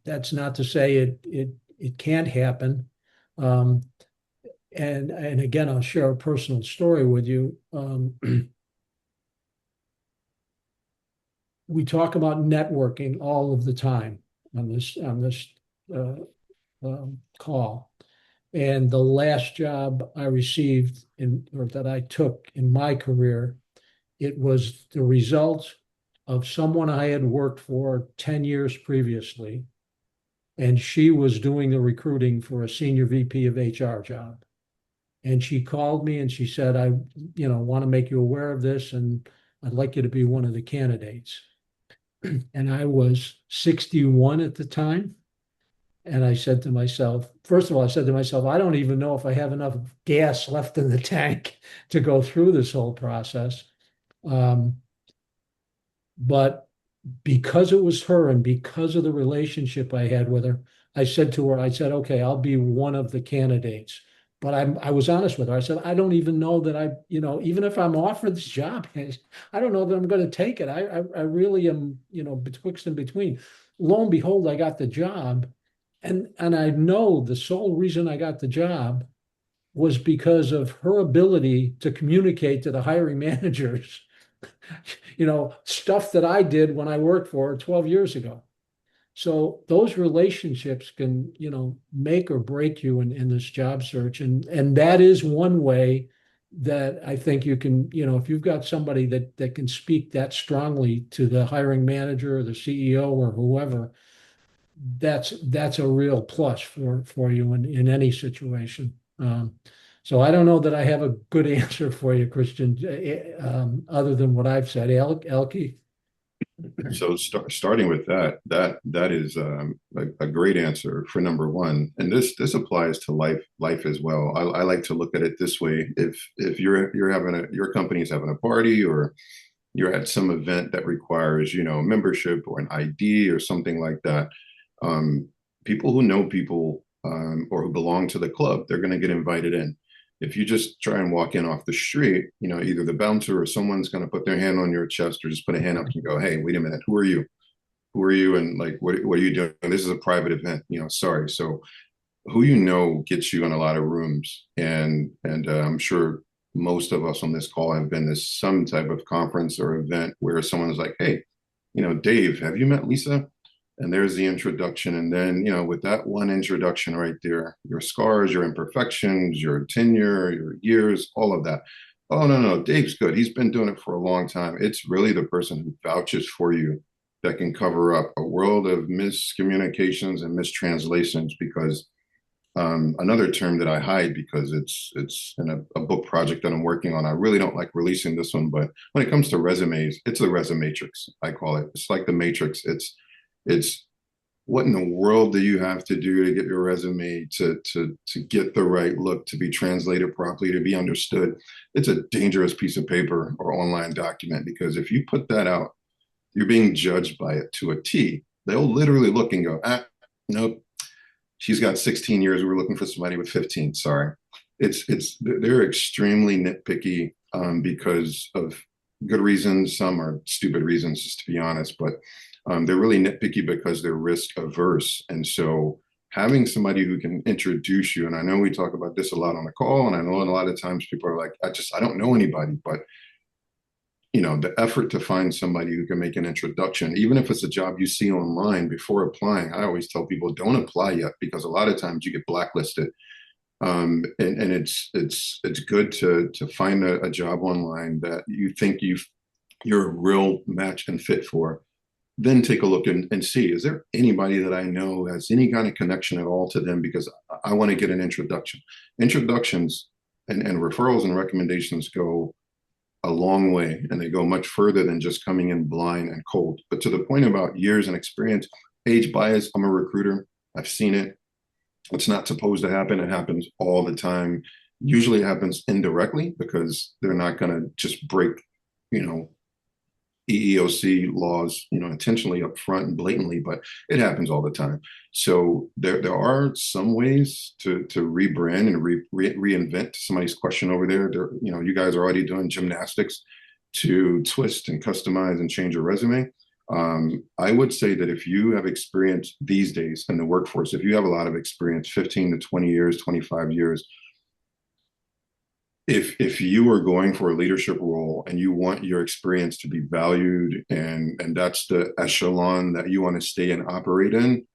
that's not to say it can't happen. And again, I'll share a personal story with you. We talk about networking all of the time on this call. And the last job I received or that I took in my career, it was the result of someone I had worked for 10 years previously. And she was doing the recruiting for a senior VP of HR job. And she called me and she said, I want to make you aware of this, and I'd like you to be one of the candidates. And I was 61 at the time. And I said to myself, first of all, I don't even know if I have enough gas left in the tank to go through this whole process. But because it was her and because of the relationship I had with her, I said to her, okay, I'll be one of the candidates, but I was honest with her. I said, I don't even know that even if I'm offered this job, I don't know that I'm going to take it. I really am, betwixt and between. Lo and behold, I got the job. And I know the sole reason I got the job was because of her ability to communicate to the hiring managers, stuff that I did when I worked for her 12 years ago. So those relationships can, make or break you in this job search. And that is one way that I think you can, if you've got somebody that can speak that strongly to the hiring manager or the CEO or whoever, that's a real plus for you in any situation. So I don't know that I have a good answer for you, Christian, other than what I've said. Elke? So starting with that is a great answer for number one, and this applies to life as well. I like to look at it this way: if you're having your company's having a party, or you're at some event that requires membership or an ID or something like that, people who know people, or who belong to the club, they're going to get invited in. If you just try and walk in off the street, either the bouncer or someone's going to put their hand on your chest or just put a hand up and go, "Hey, wait a minute, who are you? Who are you? And like, what are you doing? This is a private event, sorry." So who gets you in a lot of rooms. And I'm sure most of us on this call have been to some type of conference or event where someone is like, "Hey, Dave, have you met Lisa?" And there's the introduction. And then, with that one introduction right there, your scars, your imperfections, your tenure, your years, all of that. "Oh, no, Dave's good. He's been doing it for a long time." It's really the person who vouches for you that can cover up a world of miscommunications and mistranslations. Because another term that I hide, because it's in a book project that I'm working on. I really don't like releasing this one, but when it comes to resumes, it's the resumatrix, I call it. It's like the matrix. It's what in the world do you have to do to get your resume to get the right look, to be translated properly, to be understood. It's a dangerous piece of paper or online document, because if you put that out, you're being judged by it to a T. They'll literally look and go, nope, she's got 16 years. We're looking for somebody with 15. Sorry. They're extremely nitpicky, because of good reasons. Some are stupid reasons, just to be honest, but they're really nitpicky because they're risk averse. And so having somebody who can introduce you, and I know we talk about this a lot on the call, and I know a lot of times people are like, I don't know anybody, but the effort to find somebody who can make an introduction, even if it's a job you see online before applying. I always tell people, don't apply yet, because a lot of times you get blacklisted. And it's good to find a job online that you think you're a real match and fit for. Then take a look and see, is there anybody that I know has any kind of connection at all to them? Because I want to get an introduction. Introductions and referrals and recommendations go a long way, and they go much further than just coming in blind and cold. But to the point about years and experience, age bias, I'm a recruiter. I've seen it. It's not supposed to happen. It happens all the time. Usually it happens indirectly, because they're not going to just break, EEOC laws, intentionally up front and blatantly, but it happens all the time. So there are some ways to rebrand and reinvent, to somebody's question over there. You guys are already doing gymnastics to twist and customize and change your resume. I would say that if you have experience these days in the workforce, if you have a lot of experience, 15 to 20 years, 25 years, if you are going for a leadership role and you want your experience to be valued, and that's the echelon that you want to stay and operate in,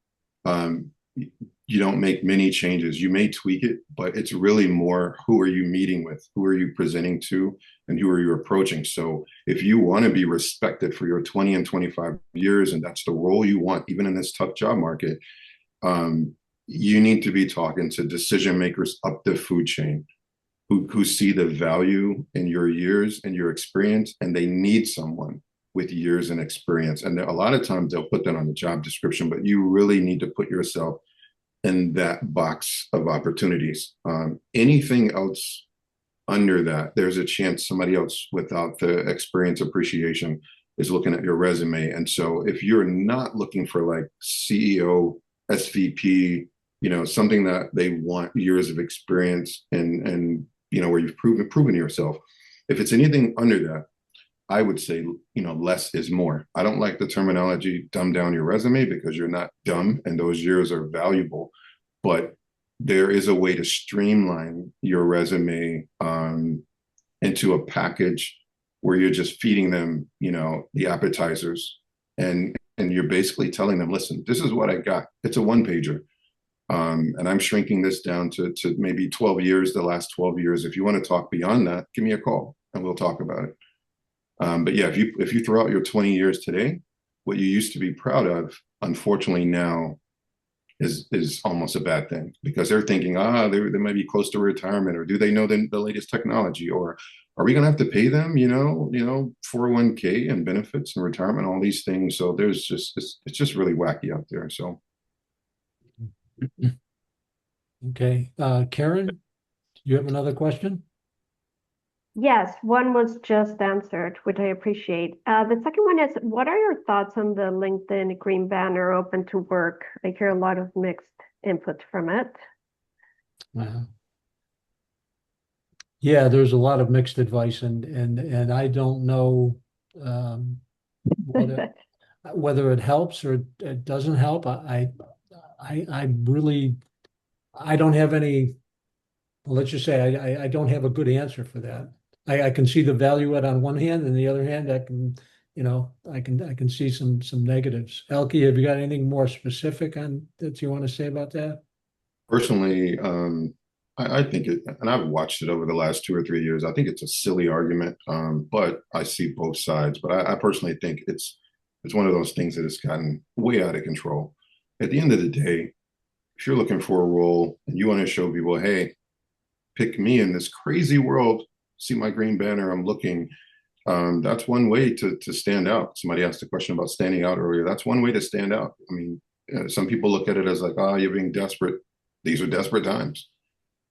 you don't make many changes. You may tweak it, but it's really more, who are you meeting with? Who are you presenting to? And who are you approaching? So if you want to be respected for your 20 and 25 years, and that's the role you want, even in this tough job market, you need to be talking to decision makers up the food chain, who see the value in your years and your experience, and they need someone with years and experience. And a lot of times they'll put that on the job description, but you really need to put yourself in that box of opportunities. Anything else under that, there's a chance somebody else without the experience appreciation is looking at your resume. And so if you're not looking for like CEO, SVP, something that they want years of experience and where you've proven yourself. If it's anything under that, I would say, less is more. I don't like the terminology dumb down your resume because you're not dumb and those years are valuable. But there is a way to streamline your resume into a package where you're just feeding them, the appetizers. And you're basically telling them, listen, this is what I got. It's a one pager. And I'm shrinking this down to maybe 12 years, the last 12 years. If you want to talk beyond that, give me a call and we'll talk about it. But yeah, if you throw out your 20 years today, what you used to be proud of, unfortunately now is almost a bad thing because they're thinking, they might be close to retirement, or do they know the latest technology, or are we going to have to pay them, 401k and benefits and retirement, all these things. So there's it's just really wacky out there. So. Okay. Karen, you have another question? Yes, one was just answered, which I appreciate. The second one is, what are your thoughts on the LinkedIn green banner open to work? I hear a lot of mixed input from it. Yeah, there's a lot of mixed advice, and I don't know whether it helps or it doesn't help. I really, I don't have any. Well, let's just say I don't have a good answer for that. I can see the value it on one hand, and the other hand, I can see some negatives. Elke, have you got anything more specific on that you want to say about that? Personally, I think it, and I've watched it over the last 2 or 3 years. I think it's a silly argument, but I see both sides. But I personally think it's one of those things that has gotten way out of control. At the end of the day, if you're looking for a role and you want to show people, hey, pick me in this crazy world, see my green banner, I'm looking. That's one way to stand out. Somebody asked a question about standing out earlier. That's one way to stand out. I mean, some people look at it as like, you're being desperate. These are desperate times.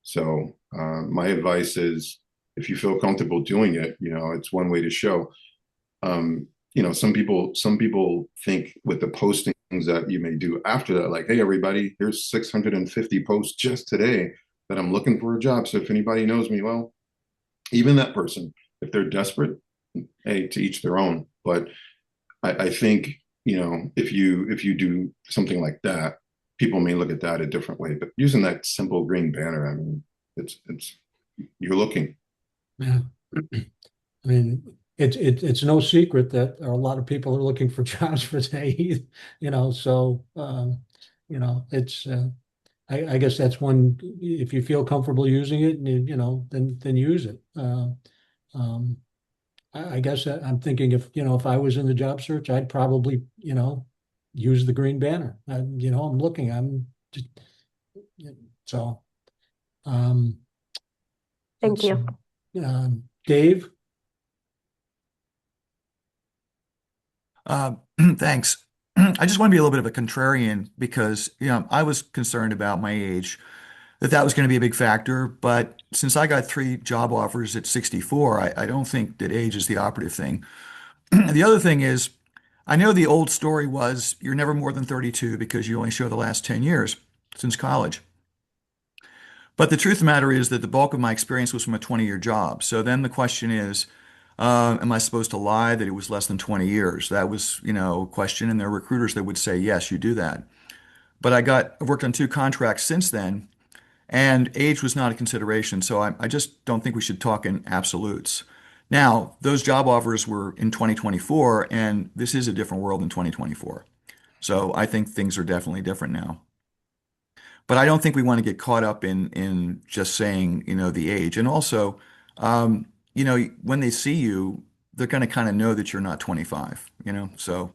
So my advice is, if you feel comfortable doing it, it's one way to show. Some people think with the postings that you may do after that, like, hey, everybody, here's 650 posts just today that I'm looking for a job. So if anybody knows me, well, even that person, if they're desperate, hey, to each their own. But I think, if you do something like that, people may look at that a different way. But using that simple green banner, I mean, it's you're looking. Yeah. I mean, it's no secret that a lot of people are looking for jobs for today, so it's I guess that's one, if you feel comfortable using it, then use it. I guess I'm thinking if I was in the job search, I'd probably, use the green banner. I'm looking, I'm just, so. Thank you. Dave? Thanks. I just want to be a little bit of a contrarian because, I was concerned about my age, that was going to be a big factor. But since I got 3 job offers at 64, I don't think that age is the operative thing. The other thing is, I know the old story was you're never more than 32 because you only show the last 10 years since college. But the truth of the matter is that the bulk of my experience was from a 20-year job. So then the question is, am I supposed to lie that it was less than 20 years? That was, a question. And there are recruiters that would say, yes, you do that. But I've worked on 2 contracts since then, and age was not a consideration. So I just don't think we should talk in absolutes. Now, those job offers were in 2024, and this is a different world in 2024. So I think things are definitely different now. But I don't think we want to get caught up in just saying, the age. And also, when they see you, they're going to kind of know that you're not 25, So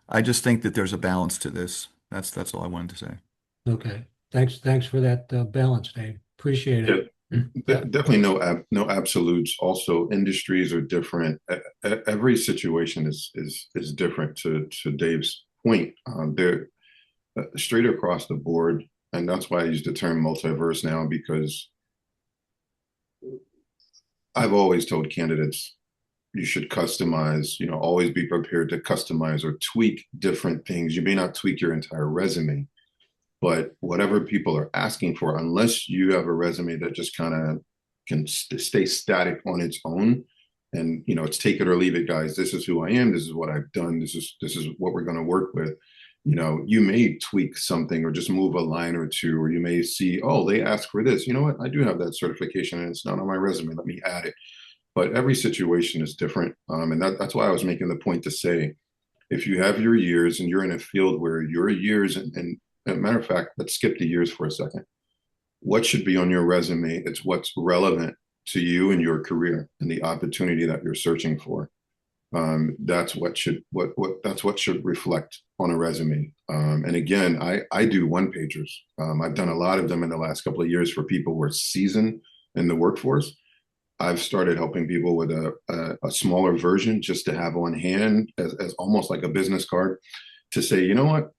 I just think that there's a balance to this. That's all I wanted to say. Okay. Thanks for that balance, Dave. Appreciate it. Definitely no absolutes. Also, industries are different. Every situation is different. To Dave's point, they're straight across the board. And that's why I use the term multiverse now, because I've always told candidates you should customize, always be prepared to customize or tweak different things. You may not tweak your entire resume, But whatever people are asking for, unless you have a resume that just kind of can stay static on its own, and it's take it or leave it, guys. This is who I am. This is what I've done. This is what we're going to work with. You may tweak something or just move a line or two, or you may see, oh, they asked for this. You know what? I do have that certification and it's not on my resume. Let me add it. But every situation is different. And that's why I was making the point to say, if you have your years and you're in a field where your years, and as a matter of fact, let's skip the years for a second. What should be on your resume? It's what's relevant to you and your career and the opportunity that you're searching for. That's what should reflect on a resume. And again, I do one pagers. I've done a lot of them in the last couple of years for people who are seasoned in the workforce. I've started helping people with a smaller version just to have on hand as almost like a business card to say, you know what,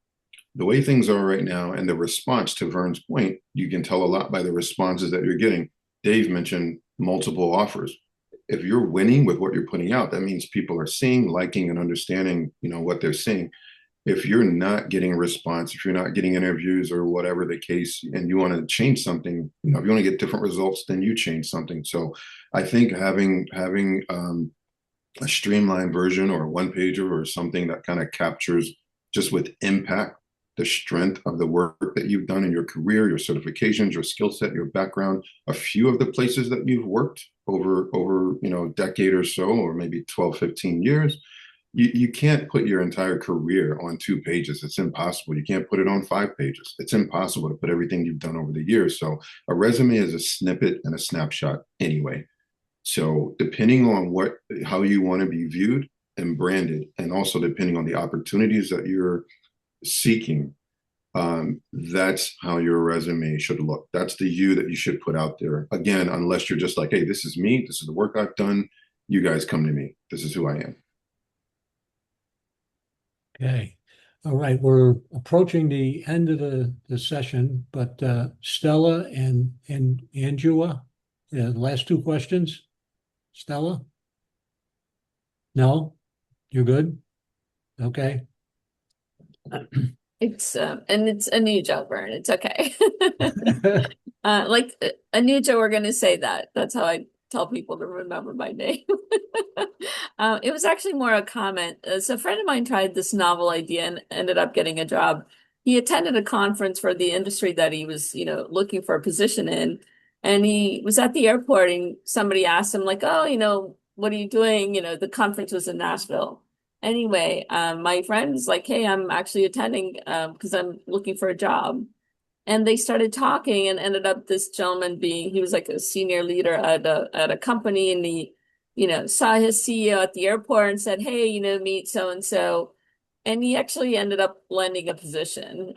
the way things are right now and the response to Vern's point, you can tell a lot by the responses that you're getting. Dave mentioned multiple offers. If you're winning with what you're putting out, that means people are seeing, liking, and understanding, what they're seeing. If you're not getting a response, if you're not getting interviews or whatever the case, and you want to change something, if you want to get different results, then you change something. So I think having a streamlined version or a one pager or something that kind of captures just with impact the strength of the work that you've done in your career, your certifications, your skill set, your background, a few of the places that you've worked over a decade or so, or maybe 12, 15 years. You can't put your entire career on 2 pages. It's impossible. You can't put it on 5 pages. It's impossible to put everything you've done over the years. So a resume is a snippet and a snapshot anyway. So depending on how you want to be viewed and branded, and also depending on the opportunities that you're seeking, that's how your resume should look. That's the you that you should put out there. Again, unless you're just like, hey, this is me. This is the work I've done. You guys come to me. This is who I am. Okay. All right. We're approaching the end of the session, but Stella and Angela, last 2 questions. Stella? No? You're good? Okay. It's a new joke, Vern. It's okay. Like a new joke, we're gonna say that. That's how I tell people to remember my name. It was actually more a comment. So a friend of mine tried this novel idea and ended up getting a job. He attended a conference for the industry that he was, looking for a position in. And he was at the airport and somebody asked him like, oh, what are you doing? The conference was in Nashville. Anyway, my friend was like, hey, I'm actually attending because I'm looking for a job. And they started talking and ended up this gentleman he was like a senior leader at a company, and he, saw his CEO at the airport and said, hey, meet so and so. And he actually ended up landing a position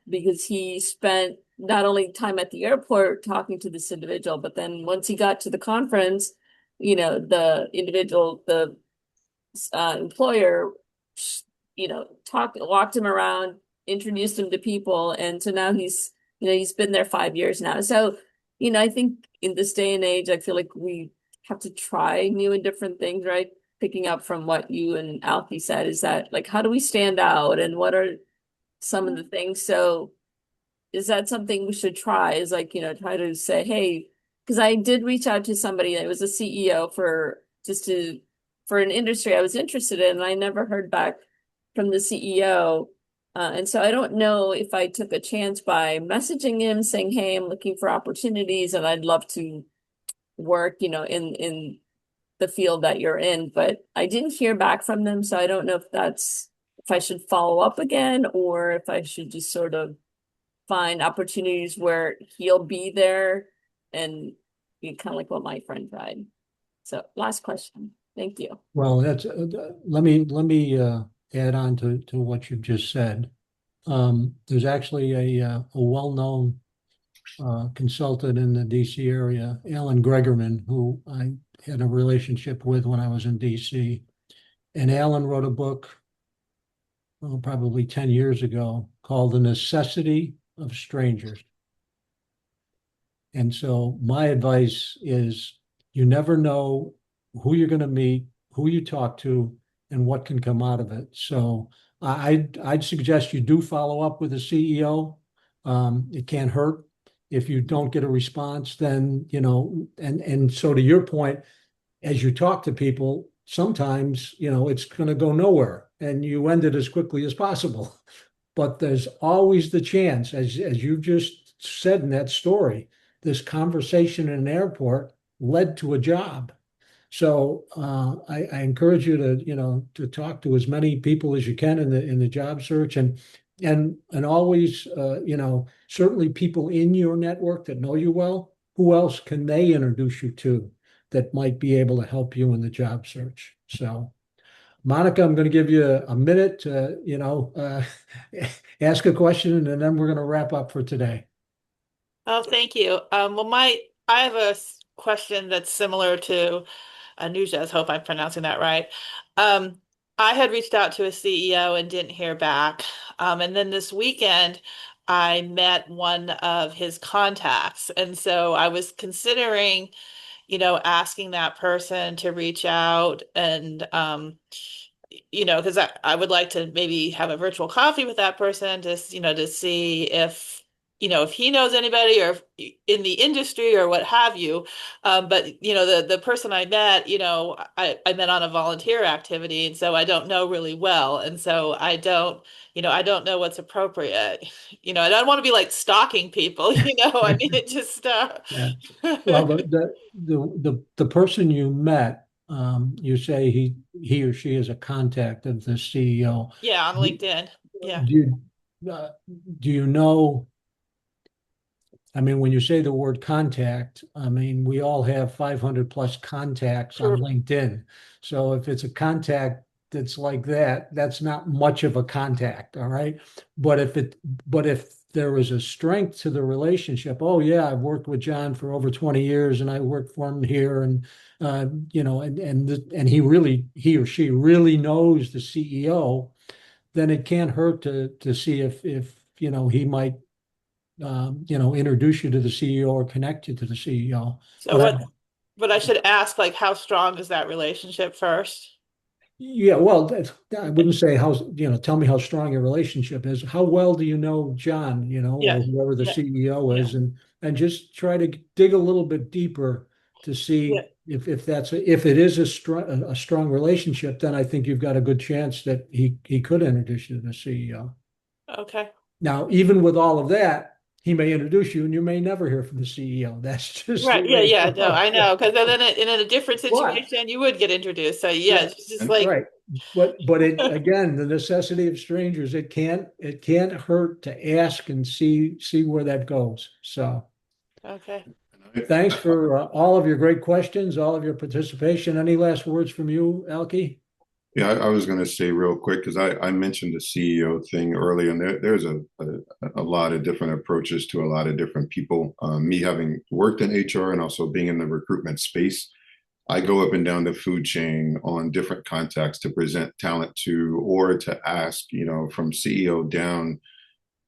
because he spent not only time at the airport talking to this individual, but then once he got to the conference, the individual, the employer, walked him around, introduced him to people. And so now he's been there 5 years now. So, I think in this day and age, I feel like we have to try new and different things, right? Picking up from what you and Alfie said, is that like, how do we stand out and what are some of the things? So is that something we should try, is like, try to say, hey, because I did reach out to somebody that was a CEO for an industry I was interested in, and I never heard back from the CEO. And so I don't know if I took a chance by messaging him saying, hey, I'm looking for opportunities and I'd love to work, in the field that you're in, but I didn't hear back from them. So I don't know if I should follow up again, or if I should just sort of find opportunities where he'll be there and be kind of like what my friend tried. So last question. Thank you. Well, that's let me add on to what you just said. There's actually a well-known consultant in the DC area, Alan Gregerman, who I had a relationship with when I was in DC. And Alan wrote a book, probably 10 years ago, called The Necessity of Strangers. And so my advice is, you never know who you're going to meet, who you talk to, and what can come out of it. So I'd suggest you do follow up with the CEO. It can't hurt. If you don't get a response, then, and so to your point, as you talk to people, sometimes, it's going to go nowhere and you end it as quickly as possible. But there's always the chance, as you just said in that story, this conversation in an airport led to a job. So I encourage you to, to talk to as many people as you can in the job search, and always, certainly people in your network that know you well. Who else can they introduce you to that might be able to help you in the job search? So, Monica, I'm going to give you a minute to, ask a question, and then we're going to wrap up for today. Oh, thank you. Well, I have a question that's similar to Anuja's. Hope I'm pronouncing that right. Um, I had reached out to a CEO and didn't hear back. And then this weekend, I met one of his contacts, and so I was considering, asking that person to reach out and because I would like to maybe have a virtual coffee with that person to see if he knows anybody or if, in the industry or what have you. But the person I met, I met on a volunteer activity, and so I don't know really well. And so I don't know what's appropriate. I don't want to be like stalking people, I mean, it just Yeah. Well, the person you met, you say he or she is a contact of the CEO. yeah, on Do LinkedIn. Yeah. do you do you know? I mean, when you say the word contact, I mean, we all have 500 plus contacts on Sure. LinkedIn. So if it's a contact that's like that, that's not much of a contact, all right? But if there is a strength to the relationship, oh yeah, I've worked with John for over 20 years and I worked for him here, and and he or she really knows the CEO, then it can't hurt to see if he might introduce you to the CEO or connect you to the CEO. So But but I should ask, like, how strong is that relationship first? yeah, well, I wouldn't say tell me how strong your relationship is. How well do you know John, Yeah. or whoever the Yeah. CEO Yeah. is, and just try to dig a little bit deeper to Yeah. see if it is a strong relationship, then I think you've got a good chance that he could introduce you to the CEO. Okay. Now, even with all of that, he may introduce you and you may never hear from the CEO. That's just the Right. Yeah. way it Yeah. No, goes. I know. Because then in a different But situation, you would get introduced. So yeah, yeah, it's just like, right. But it again, the necessity of strangers, it can't hurt to ask and see where that goes. So okay. thanks for all of your great questions, all of your participation. Any last words from you, Elke? Yeah, I was going to say real quick because I mentioned the CEO thing earlier, and there's a lot of different approaches to a lot of different people. Me having worked in HR and also being in the recruitment space, I go up and down the food chain on different contacts to present talent to or to ask, from CEO down,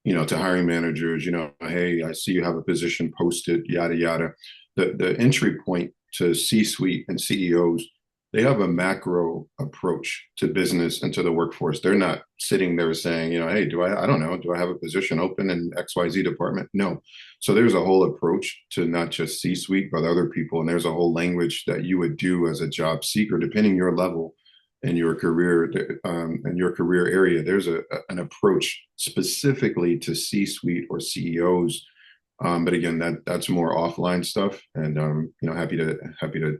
to hiring managers, hey, I see you have a position posted, yada yada. The entry point to C-suite and CEOs, they have a macro approach to business and to the workforce. They're not sitting there saying, hey, I don't know, do I have a position open in XYZ department? No. So there's a whole approach to not just C-suite, but other people. And there's a whole language that you would do as a job seeker, depending your level and your career area. There's an approach specifically to C-suite or CEOs. But again, that's more offline stuff. And happy to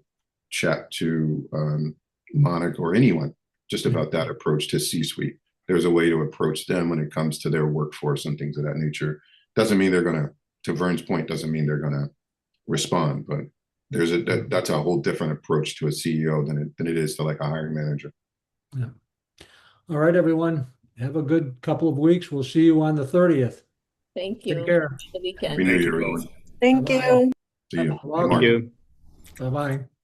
chat to Monica or anyone just about that approach to C-suite. There's a way to approach them when it comes to their workforce and things of that nature. Doesn't mean they're gonna, to Vern's point, doesn't mean they're gonna respond, but that's a whole different approach to a CEO than it is to like a hiring manager. Yeah. All right, everyone. Have a good couple of weeks. We'll see you on the 30th. Thank Take you. care. The weekend. Happy New Year, everyone. Thank Bye-bye. you. See you. Welcome. Thank you. Bye-bye.